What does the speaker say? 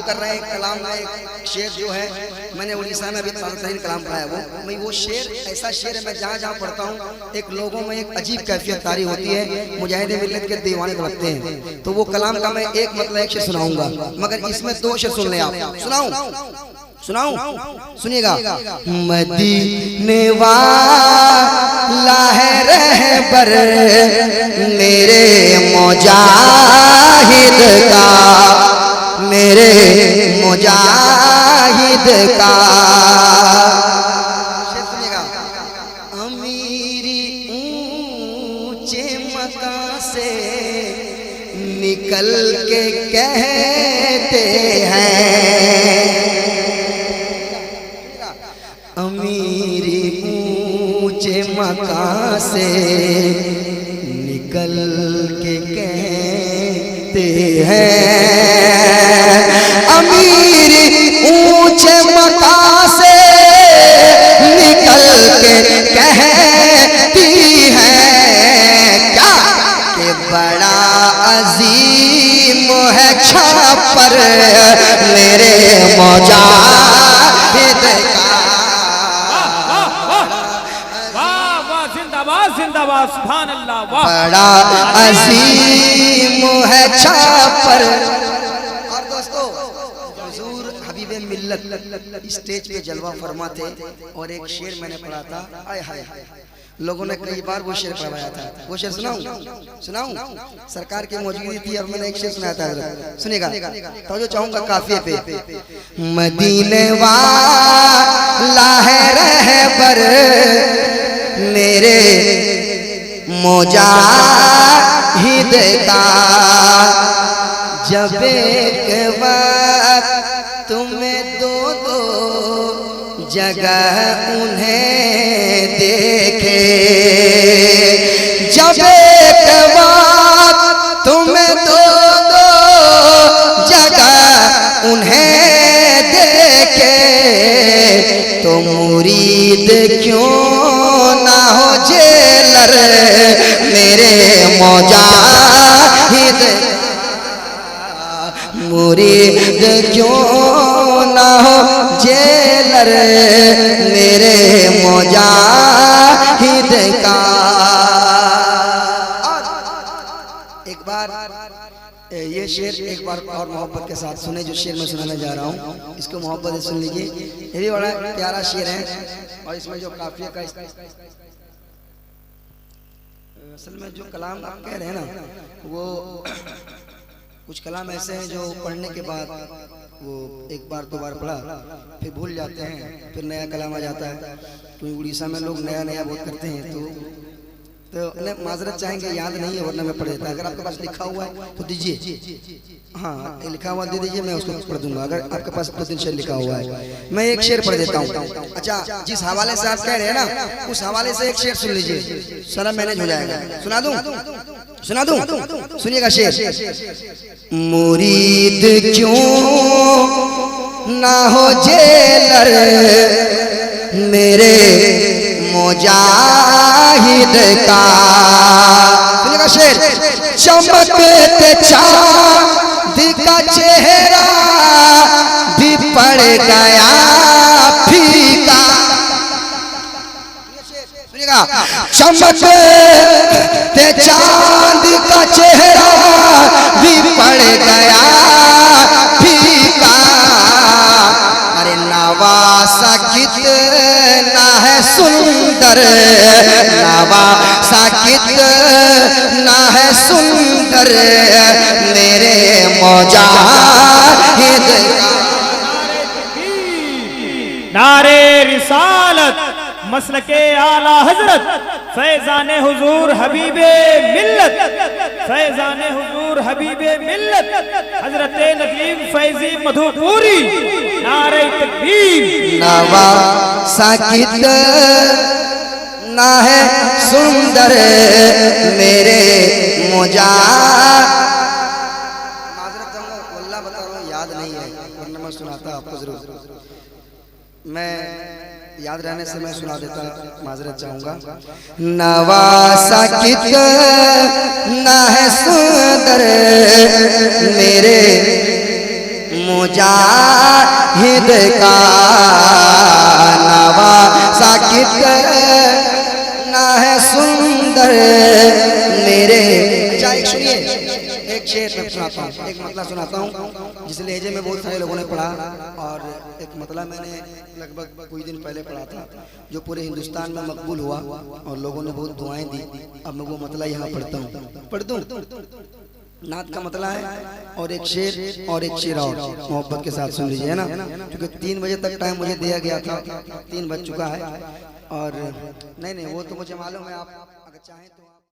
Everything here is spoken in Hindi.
कर रहे हैं कलाम में एक शेर जो है, मैंने उड़ीसा में अभी तारीन कलाम पढ़ा है वो शेर ऐसा शेर है, मैं जहाँ जहाँ पढ़ता हूँ एक लोगों में एक अजीब कैफियत तारी होती है, मुजाहिद मिल्लत के दीवाने लगते हैं। तो वो कलाम का मैं एक मतलब एक शेर सुनाऊंगा, मगर इसमें दो शेर सुन ले आप। सुनाऊं सुनिएगा। मदीने वाला है रहबर मेरे मुजाहिद का, मेरे मुजाहिद का। सुनिएगा। अमीरी ऊंचे मकान से निकल के कहते हैं, अमीरी ऊंचे मकान से निकल के कहते हैं, अमीरी ऊंचे मकान से निकल के कहती है क्या कि बड़ा अजीम है छापर मेरे मुजाहिद का। जिंदाबाद सुभान अल्लाह। बड़ा अजीम है छापर। और दोस्तों हुजूर हबीबे मिल्लत स्टेज पे जलवा फरमाते और एक शेर मैंने पढ़ा था, आय हाय लोगों ने कई बार वो शेर पढ़वाया था। वो शेर सुनाऊं सरकार की मौजूदगी थी और मैंने एक शेर सुनाया था, सुनिएगा तो जो चाहूंगा काफिये पे। मदीने वाला है रहबर मेरे मुजाहिद का, जब एक वक्त तुम्हें दो जगह उन्हें देखे, जब एक वक्त तुम्हें दो जगह उन्हें देखे, तो मुरीद क्यों ना हो जेलर मेरे मुजाहिद, मुरीद क्यों ना हो जेलर मेरे मुजाहिद का। एक बार ये शेर एक बार और मोहब्बत के साथ सुने, जो शेर मैं सुनाने जा रहा हूँ इसको मोहब्बत से सुन लीजिए। ये भी बड़ा प्यारा शेर है और इसमें जो काफिया का असल में जो कलाम आप कह रहे हैं ना, वो कुछ कलाम ऐसे हैं जो पढ़ने के बाद वो एक बार दो बार पढ़ा फिर भूल जाते हैं, फिर नया कलाम आ जाता है। क्योंकि उड़ीसा में लोग नया नया बहुत करते हैं, तो माजरत चाहेंगे, याद नहीं है वरना मैं पढ़ देता। अगर आपके पास लिखा हुआ है तो दीजिए, हाँ लिखा हुआ दे दीजिए, मैं उसको पढ़ दूंगा। अगर आपके पास 2-3 शेर लिखा हुआ है, मैं एक शेर पढ़ देता हूँ। अच्छा, जिस हवाले से आप कह रहे हैं ना, उस हवाले से एक शेर सुन लीजिए, सारा मैनेज हो जाएगा। सुना दूं सुनिएगा शेर। मुरीद क्यों ना हो जेलर मेरे मुजाहिद का, सुनिएगा शेर। चमकते चांद का चेहरा भी पड़ गया फीका, सुनिएगा। चमकते चांद का चेहरा भी पड़ गया फीका, अरे नवासा कितना है सुंदर, नवासा कितना है सुंदर मेरे मुजाहिद का। नारे रिसालत मसलके आला हजरत फैजाने हुजूर हबीबे मिल्लत, फैजाने हुजूर हबीबे मिल्लत हजरत नदीम फैजी मधुपुरी। नारे तकबीर। नवासा कितना है सुंदर मेरे मुजाहिद। माजरत चाहूंगा, वल्लाह बता रहा हूँ याद नहीं है, वरना मैं सुनाता आपको जरूर। मैं याद रहने से मैं सुना देता, माजरत चाहूंगा। नवासा कितना है सुंदर मेरे मुजाहिद का नवा साकित ना है सुंदर मेरे। अच्छा एक सुनिए, एक शेर मैं सुनाता हूँ, एक मतला सुनाता हूँ जिस लहजे में बहुत सारे लोगों ने पढ़ा, और एक मतला मैंने लगभग कुछ दिन पहले पढ़ा था जो पूरे हिंदुस्तान में मकबूल हुआ और लोगों ने बहुत दुआएं दी। अब मैं वो मतला यहाँ पढ़ता हूँ, पढ़ दूँ। नात का मतला है और एक शेर और एक शेर और मोहब्बत के साथ सुन लीजिए, है ना, क्योंकि 3 बजे तक टाइम मुझे दिया गया था, 3 बज चुका है। और नहीं वो तो मुझे मालूम है, आप अगर चाहें तो